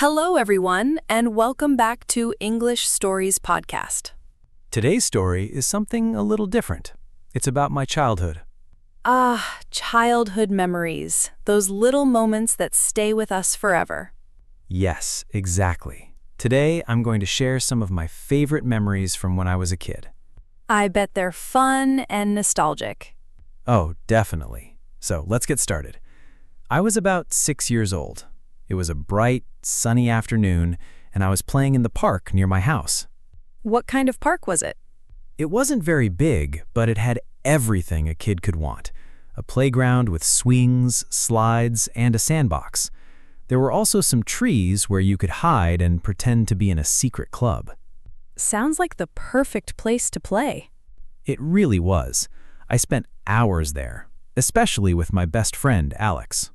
Hello, everyone, and welcome back to English Stories Podcast. Today's story is something a little different. It's about my childhood. Childhood memories. Those little moments that stay with us forever. Yes, exactly. Today, I'm going to share some of my favorite memories from when I was a kid. I bet they're fun and nostalgic. Oh, definitely. So let's get started. I was about 6 years old. It was a bright, sunny afternoon, and I was playing in the park near my house. What kind of park was it? It wasn't very big, but it had everything a kid could want. A playground with swings, slides, and a sandbox. There were also some trees where you could hide and pretend to be in a secret club. Sounds like the perfect place to play. It really was. I spent hours there, especially with my best friend, Alex.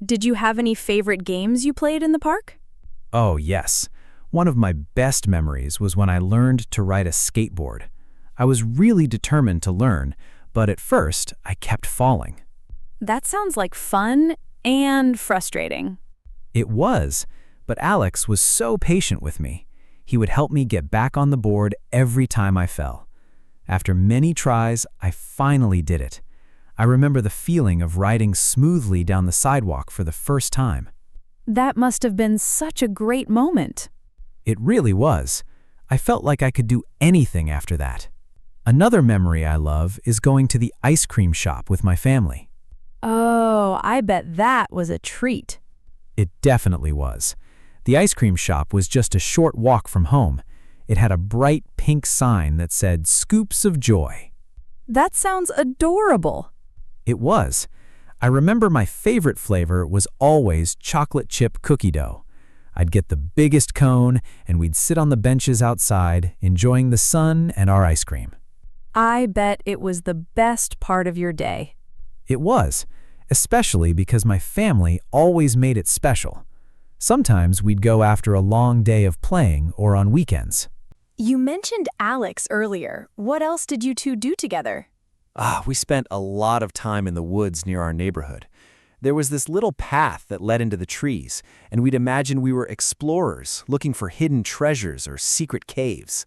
Did you have any favorite games you played in the park? Oh, yes. One of my best memories was when I learned to ride a skateboard. I was really determined to learn, but at first, I kept falling. That sounds like fun and frustrating. It was, but Alex was so patient with me. He would help me get back on the board every time I fell. After many tries, I finally did it. I remember the feeling of riding smoothly down the sidewalk for the first time. That must have been such a great moment. It really was. I felt like I could do anything after that. Another memory I love is going to the ice cream shop with my family. Oh, I bet that was a treat. It definitely was. The ice cream shop was just a short walk from home. It had a bright pink sign that said, "Scoops of Joy." That sounds adorable. It was. I remember my favorite flavor was always chocolate chip cookie dough. I'd get the biggest cone, and we'd sit on the benches outside, enjoying the sun and our ice cream. I bet it was the best part of your day. It was, especially because my family always made it special. Sometimes we'd go after a long day of playing or on weekends. You mentioned Alex earlier. What else did you two do together? We spent a lot of time in the woods near our neighborhood. There was this little path that led into the trees, and we'd imagine we were explorers looking for hidden treasures or secret caves.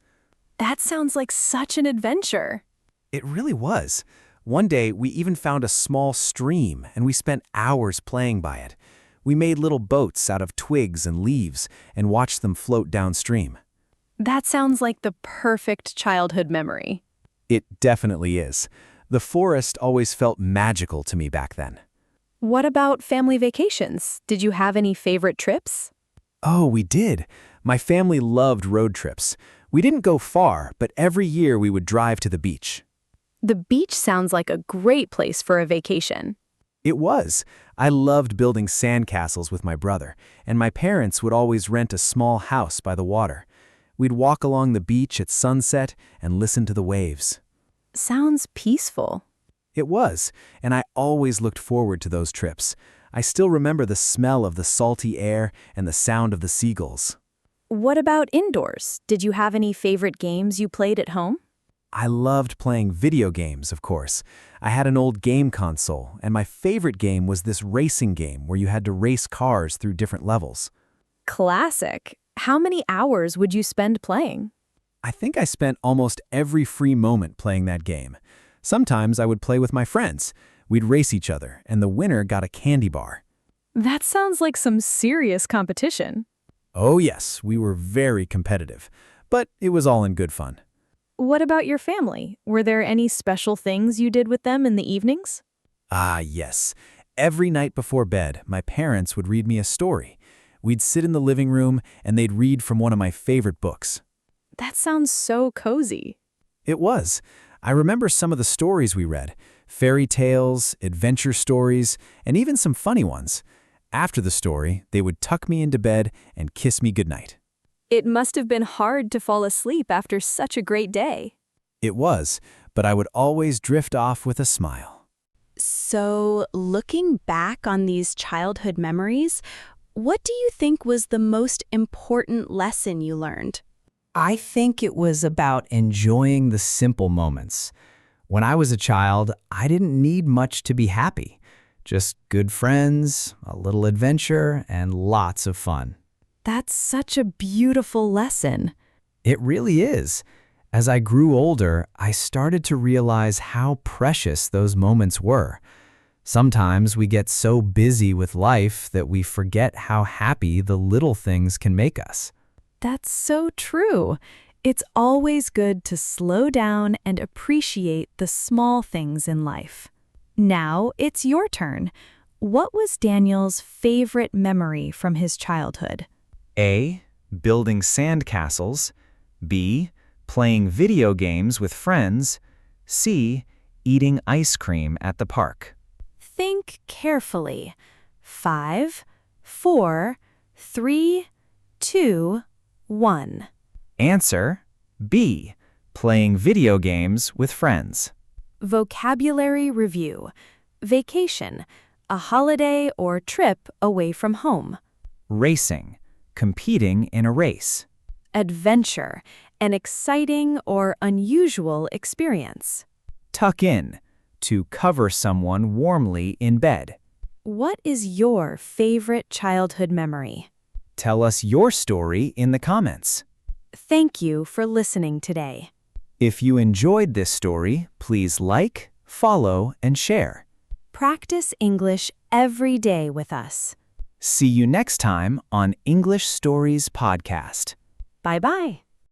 That sounds like such an adventure. It really was. One day, we even found a small stream, and we spent hours playing by it. We made little boats out of twigs and leaves and watched them float downstream. That sounds like the perfect childhood memory. It definitely is. The forest always felt magical to me back then. What about family vacations? Did you have any favorite trips? Oh, we did. My family loved road trips. We didn't go far, but every year we would drive to the beach. The beach sounds like a great place for a vacation. It was. I loved building sandcastles with my brother, and my parents would always rent a small house by the water. We'd walk along the beach at sunset and listen to the waves. Sounds peaceful. It was, and I always looked forward to those trips. I still remember the smell of the salty air and the sound of the seagulls. What about indoors? Did you have any favorite games you played at home? I loved playing video games, of course. I had an old game console, and my favorite game was this racing game where you had to race cars through different levels. Classic. How many hours would you spend playing? I think I spent almost every free moment playing that game. Sometimes I would play with my friends. We'd race each other, and the winner got a candy bar. That sounds like some serious competition. Oh yes, we were very competitive, but it was all in good fun. What about your family? Were there any special things you did with them in the evenings? Yes. Every night before bed, my parents would read me a story. We'd sit in the living room, and they'd read from one of my favorite books. That sounds so cozy. It was. I remember some of the stories we read, fairy tales, adventure stories, and even some funny ones. After the story, they would tuck me into bed and kiss me goodnight. It must have been hard to fall asleep after such a great day. It was, but I would always drift off with a smile. So, looking back on these childhood memories, what do you think was the most important lesson you learned? I think it was about enjoying the simple moments. When I was a child, I didn't need much to be happy. Just good friends, a little adventure, and lots of fun. That's such a beautiful lesson. It really is. As I grew older, I started to realize how precious those moments were. Sometimes we get so busy with life that we forget how happy the little things can make us. That's so true. It's always good to slow down and appreciate the small things in life. Now it's your turn. What was Daniel's favorite memory from his childhood? A. Building sandcastles. B. Playing video games with friends. C. Eating ice cream at the park. Think carefully. 5, 4, 3, 2, 1. Answer B. Playing video games with friends. Vocabulary review. Vacation, a holiday or trip away from home. Racing. Competing in a race. Adventure, an exciting or unusual experience. Tuck in. To cover someone warmly in bed. What is your favorite childhood memory? Tell us your story in the comments. Thank you for listening today. If you enjoyed this story, please like, follow, and share. Practice English every day with us. See you next time on English Stories Podcast. Bye-bye.